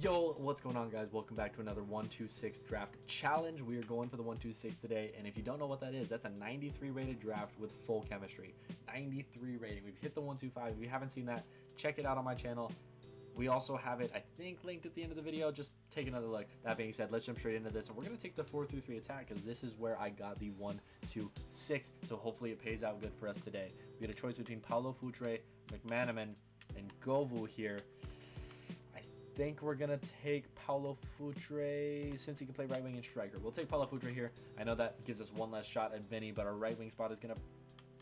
Yo, what's going on, guys? Welcome back to another 126 draft challenge. We are going for the 126 today, and if you don't know what that is, that's a 93 rated draft with full chemistry. 93 rating. We've hit the 125. If you haven't seen that, check it out on my channel. We also have it, I think, linked at the end of the video. Just take another look. That being said, let's jump straight into this, and we're going to take the 4-3-3 attack because this is where I got the 126. So hopefully it pays out good for us today. We get a choice between Paulo Futre, McManaman, and Govu here. I think we're gonna take Paulo Futre since he can play right wing and striker. We'll take Paulo Futre here. I know that gives us one less shot at Vinny, but our right wing spot is gonna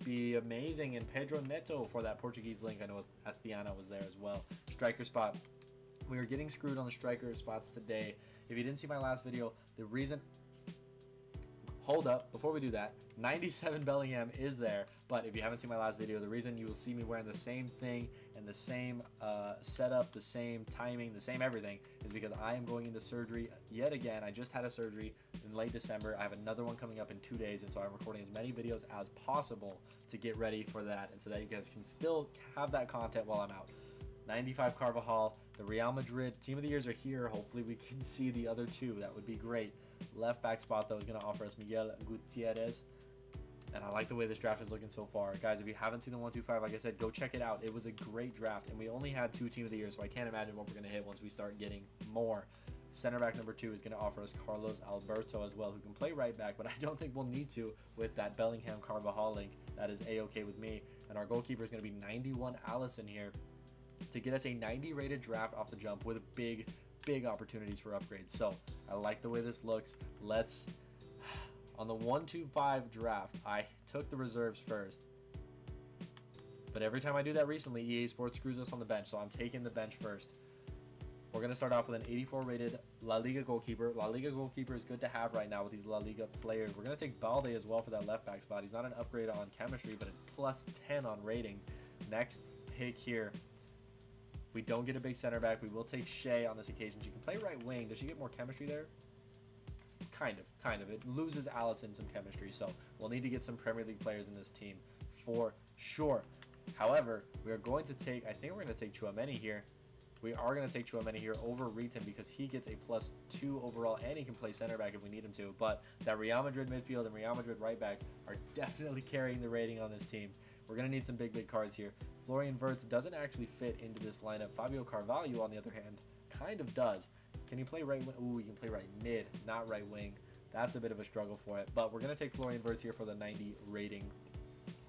be amazing. And Pedro Neto for that Portuguese link. I know Astiana was there as well. Striker spot. We are getting screwed on the striker spots today. If you didn't see my last video, the reason... Hold up, before we do that, 97 Bellingham is there, but if you haven't seen my last video, the reason you will see me wearing the same thing and the same setup, the same timing, the same everything, is because I am going into surgery yet again. I just had a surgery in late December. I have another one coming up in 2 days, and so I'm recording as many videos as possible to get ready for that, and so that you guys can still have that content while I'm out. 95 CARVAJAL, the Real Madrid Team of the Years are here. Hopefully we can see the other two. That would be great. Left back spot though is going to offer us Miguel Gutierrez, and I like the way this draft is looking so far. Guys, if you haven't seen the 125, like I said, go check it out. It was a great draft, and we only had 2 Team of the Year, so I can't imagine what we're going to hit once we start getting more. Center back number 2 is going to offer us Carlos Alberto as well, who can play right back, but I don't think we'll need to with that Bellingham CARVAJAL link. That is a-okay with me. And our goalkeeper is going to be 91 Allison here to get us a 90 rated draft off the jump with big opportunities for upgrades. So I like the way this looks. Let's on the 125 draft, I took the reserves first, but every time I do that recently, EA Sports screws us on the bench, so I'm taking the bench first. We're going to start off with an 84 rated La Liga goalkeeper. La Liga goalkeeper is good to have right now with these La Liga players. We're going to take Balde as well for that left back spot. He's not an upgrade on chemistry, but a plus 10 on rating. Next pick here, we don't get a big center back. We will take Shea on this occasion. She can play right wing. Does she get more chemistry there? Kind of. It loses Allison some chemistry, so we'll need to get some Premier League players in this team for sure. However, we are going to take, I think we're going to take Tchouaméni here. We are going to take Tchouaméni here over Riton because he gets a +2 overall, and he can play center back if we need him to. But that Real Madrid midfield and Real Madrid right back are definitely carrying the rating on this team. We're going to need some big cards here. Florian Wirtz doesn't actually fit into this lineup. Fabio Carvalho, on the other hand, kind of does. Can he play right wing? Ooh, he can play right mid, not right wing. That's a bit of a struggle for it. But we're going to take Florian Wirtz here for the 90 rating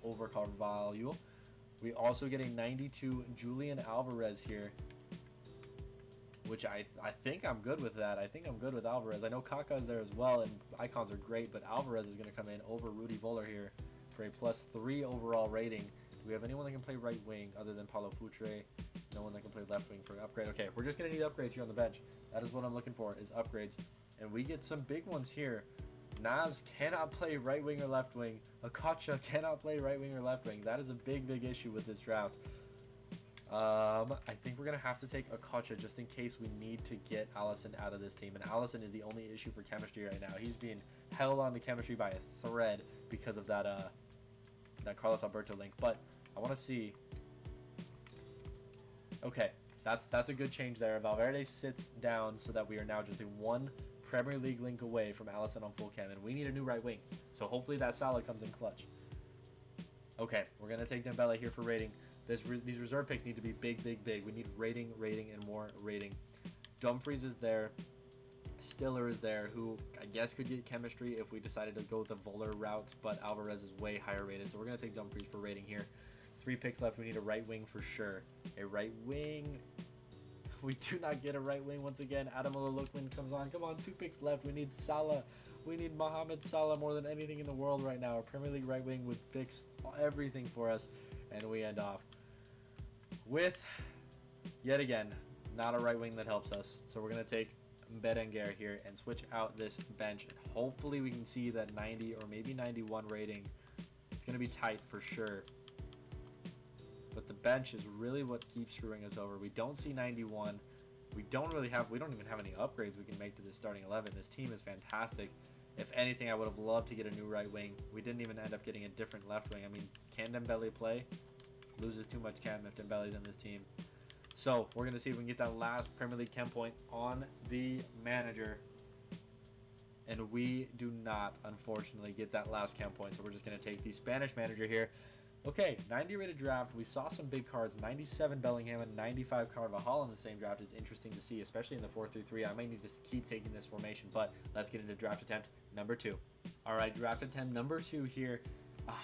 over Carvalho. We also get a 92 Julian Alvarez here, which I think I'm good with that. I think I'm good with Alvarez. I know Kaká is there as well, and icons are great, but Alvarez is going to come in over Rudy Voller here for a +3 overall rating. Do we have anyone that can play right wing other than Paulo Futre? No one that can play left wing for an upgrade. Okay, we're just going to need upgrades here on the bench. That is what I'm looking for, is upgrades. And we get some big ones here. Naz cannot play right wing or left wing. Akacha cannot play right wing or left wing. That is a big issue with this draft. I think we're going to have to take Akacha just in case we need to get Allison out of this team. And Allison is the only issue for chemistry right now. He's being held on to chemistry by a thread because of that Carlos Alberto link. But I want to see. Okay, that's a good change there. Valverde sits down so that we are now just a 1 Premier League link away from Allison on full chem, and we need a new right wing. So hopefully that Salah comes in clutch. Okay, we're going to take Dembele here for rating. These reserve picks need to be big. We need rating, and more rating. Dumfries is there. Stiller is there, who I guess could get chemistry if we decided to go with the Voller route, but Alvarez is way higher rated, so we're going to take Dumfries for rating here. 3 picks left. We need a right wing for sure. A right wing. We do not get a right wing once again. Adam Lukman comes on. Come on, 2 picks left. We need Salah. We need Mohamed Salah more than anything in the world right now. Our Premier League right wing would fix everything for us, and we end off with, yet again, not a right wing that helps us. So we're going to take Berenguer here and switch out this bench, and hopefully we can see that 90 or maybe 91 rating. It's going to be tight for sure, but the bench is really what keeps screwing us over. We don't see 91. We don't even have any upgrades we can make to this starting 11. This team is fantastic. If anything, I would have loved to get a new right wing. We didn't even end up getting a different left wing. I mean, can Dembele play? Loses too much chem if Dembele's in this team. So we're going to see if we can get that last Premier League chem point on the manager. And we do not, unfortunately, get that last chem point. So we're just going to take the Spanish manager here. Okay, 90 rated draft. We saw some big cards. 97 Bellingham and 95 CARVAJAL in the same draft is interesting to see, especially in the 4-3-3. I might need to keep taking this formation, but let's get into draft attempt number 2. All right, draft attempt number 2 here.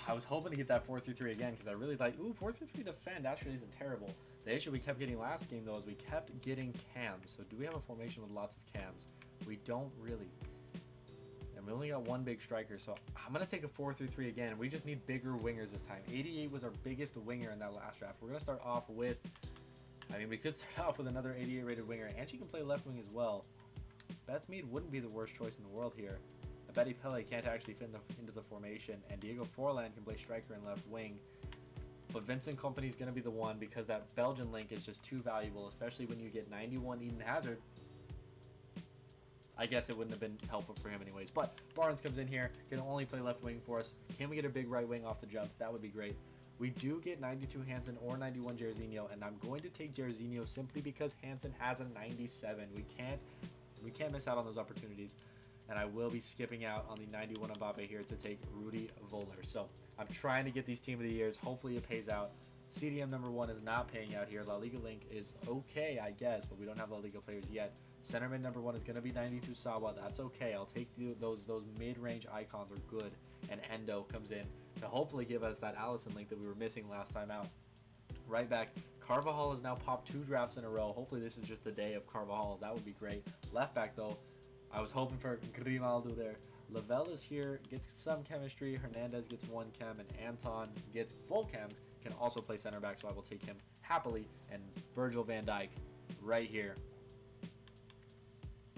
I was hoping to get that 4-3-3 again because I really like, 4-3-3 defend actually isn't terrible. The issue we kept getting last game, though, is we kept getting cams. So do we have a formation with lots of cams? We don't really. And we only got one big striker, so I'm going to take a 4-3-3 again. We just need bigger wingers this time. 88 was our biggest winger in that last draft. We're going to start off with, we could start off with another 88 rated winger, and she can play left wing as well. Beth Mead wouldn't be the worst choice in the world here. Betty Pele can't actually fit into the formation, and Diego Forlan can play striker and left wing. But Vincent Kompany is going to be the one because that Belgian link is just too valuable, especially when you get 91 Eden Hazard. I guess it wouldn't have been helpful for him anyways. But Barnes comes in here, can only play left wing for us. Can we get a big right wing off the jump? That would be great. We do get 92 Hansen or 91 Jairzinho, and I'm going to take Jairzinho simply because Hansen has a 97. We can't miss out on those opportunities. And I will be skipping out on the 91 Mbappe here to take Rudy Voller. So I'm trying to get these team of the years. Hopefully it pays out. CDM number 1 is not paying out here. La Liga link is okay, I guess, but we don't have La Liga players yet. Center mid number 1 is going to be 92 Sawa. That's okay. I'll take those mid-range icons are good. And Endo comes in to hopefully give us that Allison link that we were missing last time out. Right back, Carvajal has now popped 2 drafts in a row. Hopefully this is just the day of Carvajal. That would be great. Left back, though, I was hoping for Grimaldo there. Lavelle is here, gets some chemistry. Hernandez gets 1 chem, and Anton gets full chem. Can also play center back, so I will take him happily. And Virgil van Dijk right here.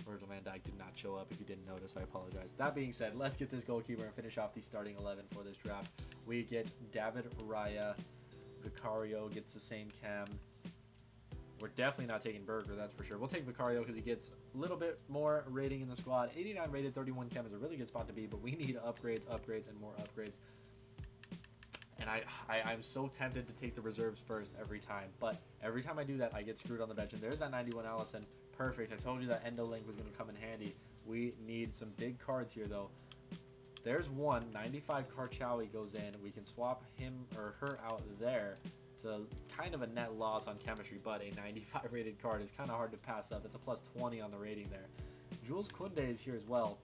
Virgil van Dijk did not show up. If you didn't notice, I apologize. That being said, let's get this goalkeeper and finish off the starting 11 for this draft. We get David Raya. Vicario gets the same chem. We're definitely not taking Berger, that's for sure. We'll take Vicario because he gets a little bit more rating in the squad. 89 rated, 31 chem is a really good spot to be, but we need upgrades, and more upgrades. And I'm so tempted to take the reserves first every time, but every time I do that, I get screwed on the bench. And there's that 91 Allison. Perfect. I told you that Endo link was going to come in handy. We need some big cards here, though. There's one. 95 Karchawi goes in. We can swap him or her out there. To kind of a net loss on chemistry, but a 95 rated card is kind of hard to pass up. It's a plus 20 on the rating there. Jules Koundé is here as well,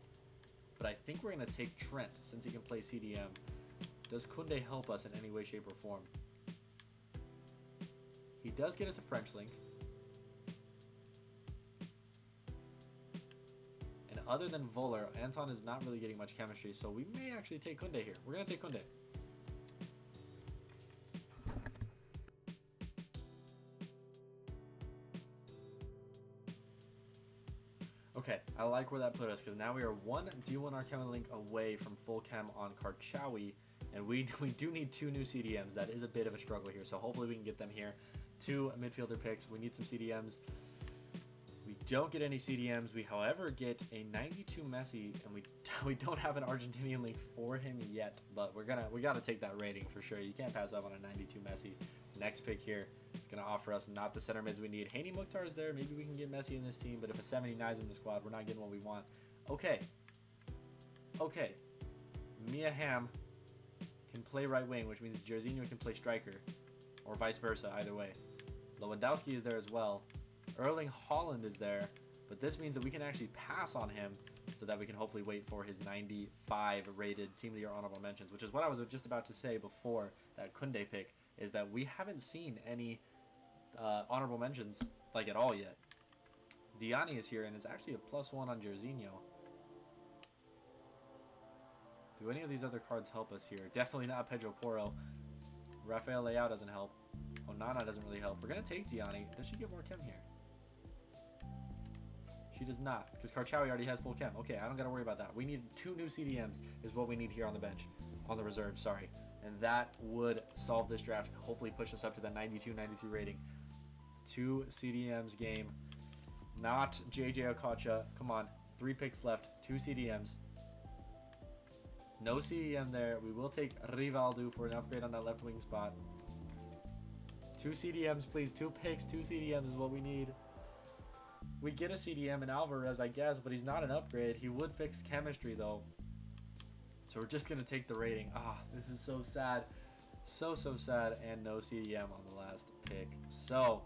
but I think we're going to take Trent since he can play CDM. Does Koundé help us in any way, shape, or form? He does get us a French link. And other than Voller, Anton is not really getting much chemistry, so we may actually take Koundé here. We're going to take Koundé. Okay, I like where that put us because now we are 1 D1R chem link away from full chem on Karchawi, and we do need 2 new CDMs. That is a bit of a struggle here, so hopefully we can get them here. 2 midfielder picks. We need some CDMs. We don't get any CDMs. We, however, get a 92 Messi, and we don't have an Argentinian link for him yet, but we gotta take that rating for sure. You can't pass up on a 92 Messi. Next pick here. It's going to offer us not the center mids we need. Haney Mukhtar is there. Maybe we can get Messi in this team, but if a 79 is in the squad, we're not getting what we want. Okay. Mia Hamm can play right wing, which means Jairzinho can play striker, or vice versa, either way. Lewandowski is there as well. Erling Haaland is there, but this means that we can actually pass on him so that we can hopefully wait for his 95 rated Team of the Year honorable mentions, which is what I was just about to say before that Koundé pick, is that we haven't seen any honorable mentions like at all yet. Diani is here and is actually a +1 on Jairzinho. Do any of these other cards help us here? Definitely not Pedro Porro. Rafael Leao doesn't help. Onana doesn't really help. We're going to take Diani. Does she get more chem here? She does not, because Karchawi already has full chem. Okay, I don't got to worry about that. We need 2 new CDMs is what we need here on the bench. On the reserve, sorry. And that would solve this draft. Hopefully push us up to that 92, 93 rating. 2 CDMs game. Not JJ Okocha. Come on. 3 picks left. 2 CDMs. No CDM there. We will take Rivaldo for an upgrade on that left wing spot. 2 CDMs, please. 2 picks, 2 CDMs is what we need. We get a CDM in Alvarez, I guess, but he's not an upgrade. He would fix chemistry, though. So we're just going to take the rating. Ah, this is so sad. So sad. And no CDM on the last pick. So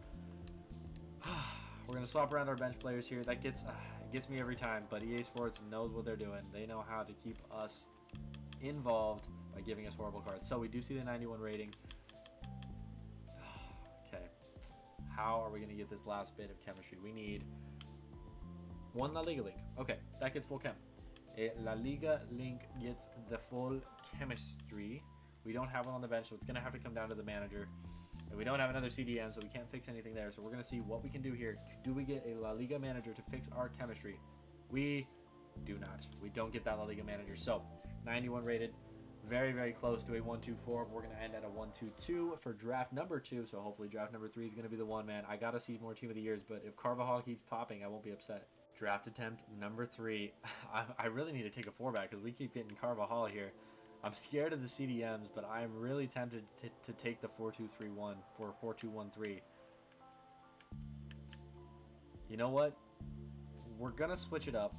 we're going to swap around our bench players here. That gets it gets me every time, but EA Sports knows what they're doing. They know how to keep us involved by giving us horrible cards. So we do see the 91 rating. Okay. How are we going to get this last bit of chemistry? We need 1 La Liga link. Okay, that gets full chem. A La Liga link gets the full chemistry. We don't have one on the bench, so it's going to have to come down to the manager. And we don't have another CDM, so we can't fix anything there. So we're going to see what we can do here. Do we get a La Liga manager to fix our chemistry? We do not. We don't get that La Liga manager. So 91 rated. Very close to a 1-2-4. We're going to end at a 1-2-2 for draft number 2. So hopefully draft number 3 is going to be the one, man. I got to see more Team of the Years, but if CARVAJAL keeps popping, I won't be upset. Draft attempt number 3. I really need to take a 4-back because we keep getting CARVAJAL here. I'm scared of the CDMs, but I'm really tempted to take the 4-2-3-1 for 4-2-1-3. You know what? We're going to switch it up,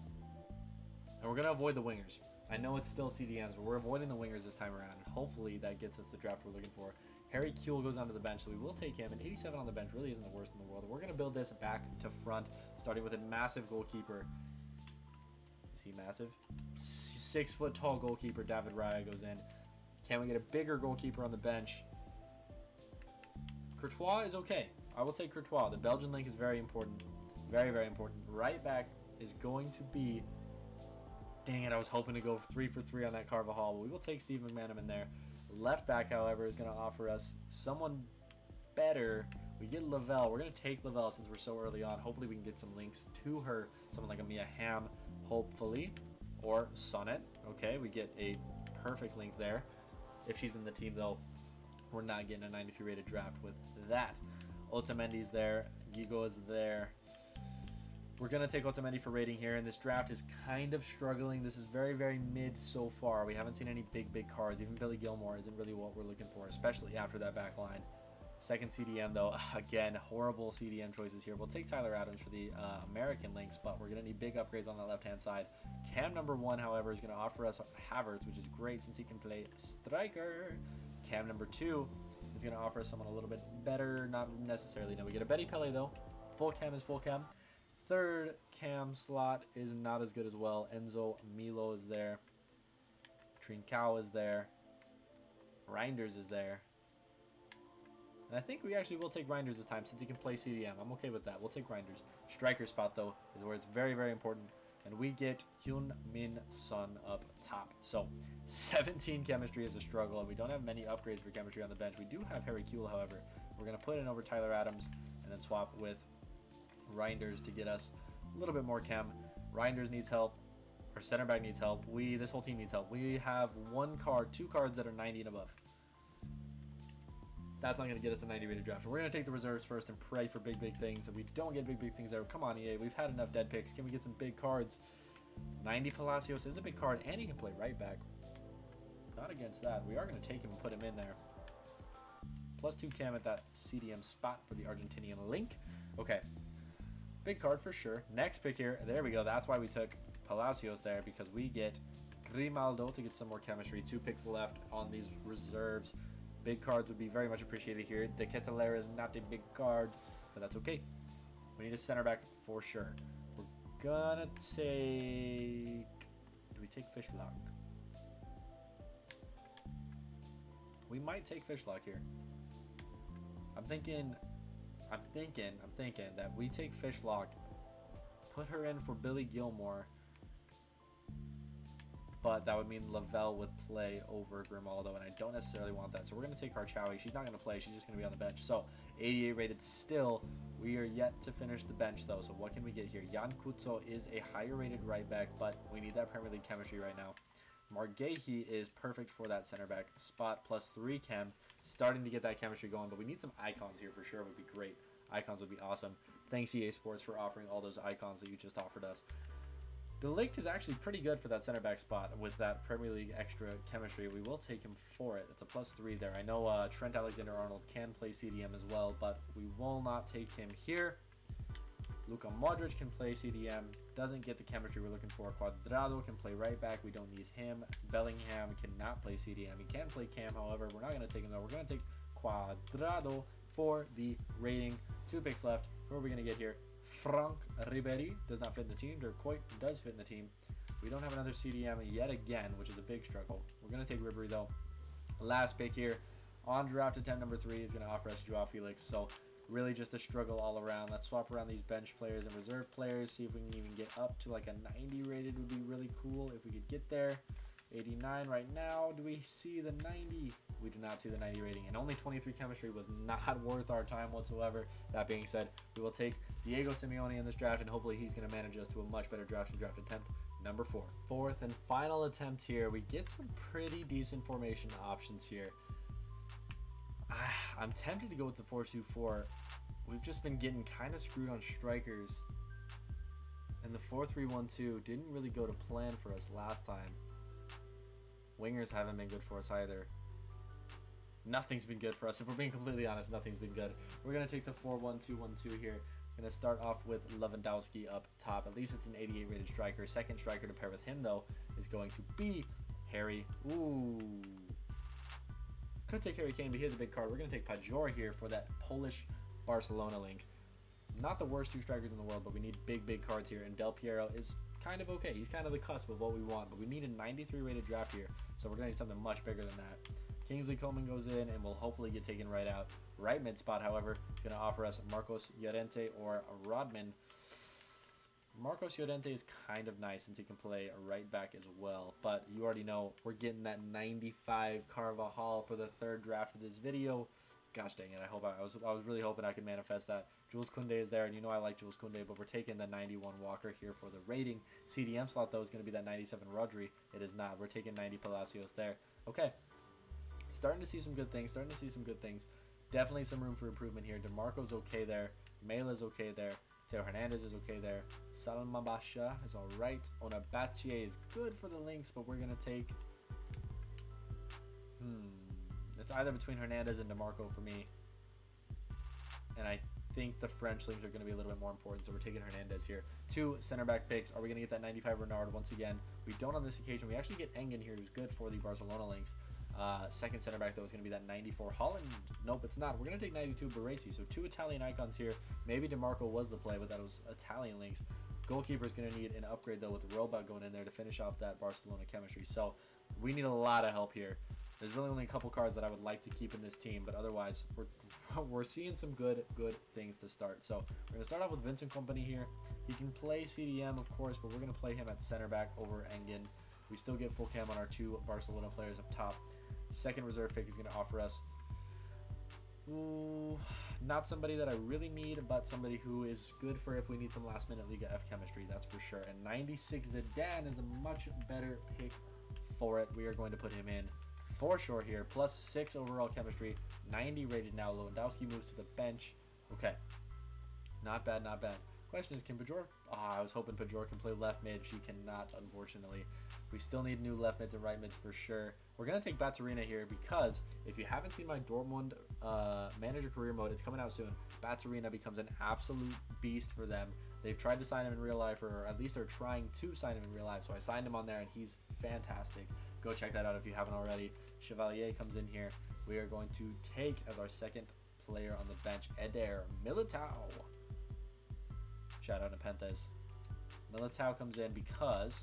and we're going to avoid the wingers. I know it's still CDMs, but we're avoiding the wingers this time around. Hopefully that gets us the draft we're looking for. Harry Kuehl goes onto the bench, so we will take him. And 87 on the bench really isn't the worst in the world. We're going to build this back to front, starting with a massive goalkeeper. Is he massive? 6 foot tall goalkeeper David Raya goes in. Can we get a bigger goalkeeper on the bench? Courtois is okay. I will take Courtois. The Belgian link is very important. Very important. Right back is going to be... Dang it, I was hoping to go 3 for 3 on that CARVAJAL, but we will take Steve McManaman there. Left back, however, is going to offer us someone better. We get Lavelle. We're going to take Lavelle since we're so early on. Hopefully we can get some links to her. Someone like a Mia Hamm, hopefully. Or Sonnet. Okay, we get a perfect link there. If she's in the team, though, we're not getting a 93 rated draft with that. Otamendi's there. Gigo is there. We're going to take Otamendi for rating here, and this draft is kind of struggling. This is very mid so far. We haven't seen any big cards. Even Billy Gilmore isn't really what we're looking for, especially after that back line. Second CDM, though, again, horrible CDM choices here. We'll take Tyler Adams for the American links, but we're going to need big upgrades on that left-hand side. Cam number 1, however, is going to offer us Havertz, which is great since he can play striker. Cam number 2 is going to offer us someone a little bit better. Not necessarily. No, we get a Betty Pele, though. Full cam is full cam. Third cam slot is not as good as well. Enzo Milo is there. Trincao is there. Reinders is there. And I think we actually will take Reinders this time since he can play CDM. I'm okay with that. We'll take Reinders. Striker spot, though, is where it's very important. And we get Hyun Min Son up top. So 17 chemistry is a struggle, and we don't have many upgrades for chemistry on the bench. We do have Harry Kuehl, however. We're going to put in over Tyler Adams and then swap with Reinders to get us a little bit more chem. Reinders needs help. Our center back needs help. This whole team needs help. We have 2 cards that are 90 and above. That's not going to get us a 90 rated draft. We're going to take the reserves first and pray for big things. If we don't get big things there, come on EA, we've had enough dead picks. Can we get some big cards? 90 Palacios is a big card, and he can play right back. Not against that. We are going to take him and put him in there. Plus 2 chem at that CDM spot for the Argentinian link. Okay. Big card for sure. Next pick here. There we go. That's why we took Palacios there, because we get Grimaldo to get some more chemistry. 2 picks left on these reserves. Big cards would be very much appreciated here. De Ketelaere is not a big card, but that's okay. We need a center back for sure. We're gonna take... Do we take Fishlock? We might take Fishlock here. I'm thinking that we take Fishlock, put her in for Billy Gilmore, but that would mean Lavelle would play over Grimaldo, and I don't necessarily want that. So we're going to take Harchawi. She's not going to play. She's just going to be on the bench. So 88 rated still. We are yet to finish the bench, though. So what can we get here? Jan Kutso is a higher rated right back, but we need that Premier League chemistry right now. Margehi is perfect for that center back spot, plus 3 chem. Starting to get that chemistry going, but we need some icons here for sure. Would be great. Icons would be awesome. Thanks EA Sports for offering all those icons that you just offered us. De Ligt is actually pretty good for that center back spot with that Premier League extra chemistry. We will take him for it. It's a +3 there. I know Trent Alexander-Arnold can play CDM as well, but we will not take him here. Luka Modric can play CDM. Doesn't get the chemistry we're looking for. Cuadrado can play right back. We don't need him. Bellingham cannot play CDM. He can play Cam, however. We're not going to take him though. We're going to take Cuadrado for the rating. 2 picks left. Who are we going to get here? Franck Ribéry does not fit in the team. Dirk Kuyt does fit in the team. We don't have another CDM yet again, which is a big struggle. We're going to take Ribéry though. Last pick here on draft attempt number 3 is going to offer us Joao Felix. So really just a struggle all around. Let's swap around these bench players and reserve players. See if we can even get up to like a 90 rated would be really cool if we could get there. 89 right now. Do we see the 90? We do not see the 90 rating, and only 23 chemistry was not worth our time whatsoever. That being said, we will take Diego Simeone in this draft, and hopefully he's going to manage us to a much better draft in draft attempt number 4. Fourth and final attempt here. We get some pretty decent formation options here. I'm tempted to go with the 4-2-4. We've just been getting kind of screwed on strikers, and the 4-3-1-2 didn't really go to plan for us last time. Wingers haven't been good for us either. Nothing's been good for us. If we're being completely honest, nothing's been good. We're going to take the 4-1-2-1-2 here. Going to start off with Lewandowski up top. At least it's an 88 rated striker. Second striker to pair with him, though, is going to be Harry. Ooh. Could take Harry Kane, but he has a big card. We're going to take Pajor here for that Polish Barcelona link. Not the worst 2 strikers in the world, but we need big cards here. And Del Piero is kind of okay. He's kind of the cusp of what we want, but we need a 93 rated draft here, so we're going to need something much bigger than that. Kingsley Coman goes in and will hopefully get taken right out. Right mid spot, however, is going to offer us Marcos Llorente or Rodman. Marcos Llorente is kind of nice since he can play a right back as well, but you already know we're getting that 95 Carvajal for the 3rd draft of this video. Gosh dang it, I was really hoping I could manifest that. Jules Koundé is there, and you know I like Jules Koundé, but we're taking the 91 Walker here for the rating. CDM slot, though, is going to be that 97 Rodri. It is not. We're taking 90 Palacios there. Okay. Starting to see some good things. Definitely some room for improvement here. DeMarco's okay there. Mela's okay there. Teo Hernandez is okay there. Salma Basha is all right. Onabatie is good for the links, but we're going to take... It's either between Hernandez and DeMarco for me. And I think the French links are going to be a little bit more important, so we're taking Hernandez here. 2 center back picks. Are we going to get that 95 Renard once again? We don't on this occasion. We actually get Engen here, who's good for the Barcelona links. Second center back, though, is going to be that 94 Holland. Nope, it's not. We're going to take 92 Baresi. So 2 Italian icons here. Maybe DeMarco was the play, but that was Italian links. Goalkeeper is going to need an upgrade, though, with Robot going in there to finish off that Barcelona chemistry. So we need a lot of help here. There's really only a couple cards that I would like to keep in this team, but otherwise, we're seeing some good things to start. So we're going to start off with Vincent Kompany here. He can play CDM, of course, but we're going to play him at center back over Engen. We still get full cam on our 2 Barcelona players up top. Second reserve pick is going to offer us, not somebody that I really need, but somebody who is good for if we need some last-minute Liga F chemistry, that's for sure. And 96 Zidane is a much better pick for it. We are going to put him in for sure here. +6 overall chemistry, 90 rated now. Lewandowski moves to the bench. Okay, not bad. Question is, can Pajor... I was hoping Pajor can play left mid. She cannot, unfortunately. We still need new left mids and right mids for sure. We're going to take Batsarina here because if you haven't seen my Dortmund manager career mode, it's coming out soon. Batsarina becomes an absolute beast for them. They've tried to sign him in real life, or at least they're trying to sign him in real life. So I signed him on there, and he's fantastic. Go check that out if you haven't already. Chevalier comes in here. We are going to take as our second player on the bench, Eder Militao. Shout out to Pentas. Militao comes in because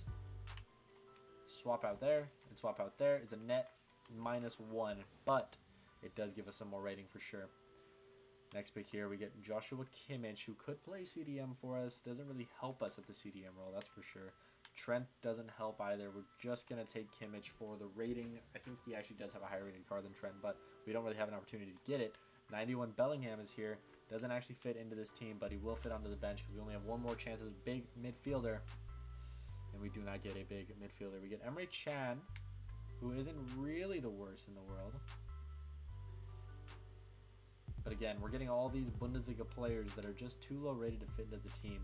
swap out there and swap out there is a net -1, but it does give us some more rating for sure. Next pick here, we get Joshua Kimmich, who could play CDM for us. Doesn't really help us at the CDM role, that's for sure. Trent doesn't help either. We're just going to take Kimmich for the rating. I think he actually does have a higher rated card than Trent, but we don't really have an opportunity to get it. 91 Bellingham is here. Doesn't actually fit into this team, but he will fit onto the bench because we only have one more chance as a big midfielder. And we do not get a big midfielder. We get Emre Can, who isn't really the worst in the world. But again, we're getting all these Bundesliga players that are just too low rated to fit into the team.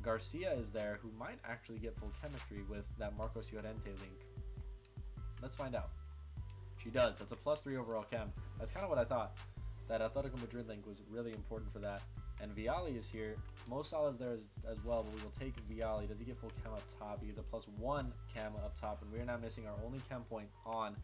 Garcia is there, who might actually get full chemistry with that Marcos Llorente link. Let's find out. She does. That's a +3 overall chem. That's kind of what I thought. That Atletico Madrid link was really important for that. And Vialli is here. Mo Salah's there as well, but we will take Vialli. Does he get full chem up top? He gets a +1 chem up top, and we're now missing our only chem point on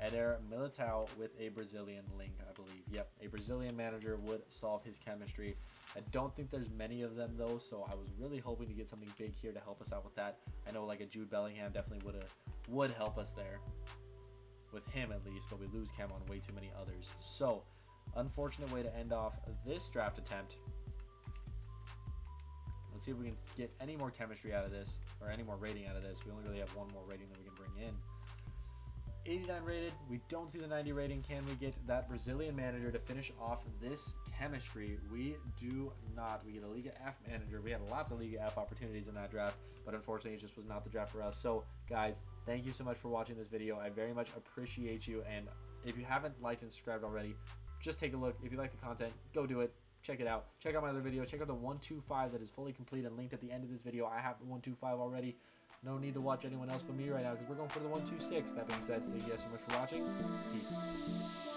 Eder Militao with a Brazilian link, I believe. Yep, a Brazilian manager would solve his chemistry. I don't think there's many of them though, so I was really hoping to get something big here to help us out with that. I know like a Jude Bellingham definitely would help us there, with him at least, but we lose chem on way too many others. So, unfortunate way to end off this draft attempt. Let's see if we can get any more chemistry out of this, or any more rating out of this. We only really have one more rating that we can bring in. 89 rated. We don't see the 90 rating. Can we get that Brazilian manager to finish off this chemistry? We do not. We get a Liga F manager. We had lots of Liga F opportunities in that draft, but unfortunately it just was not the draft for us. So guys, thank you so much for watching this video. I very much appreciate you, and if you haven't liked and subscribed already, just take a look. If you like the content, go do it. Check it out. Check out my other video. Check out the 125 that is fully complete and linked at the end of this video. I have the 125 already. No need to watch anyone else but me right now because we're going for the 126. That being said, thank you guys so much for watching. Peace.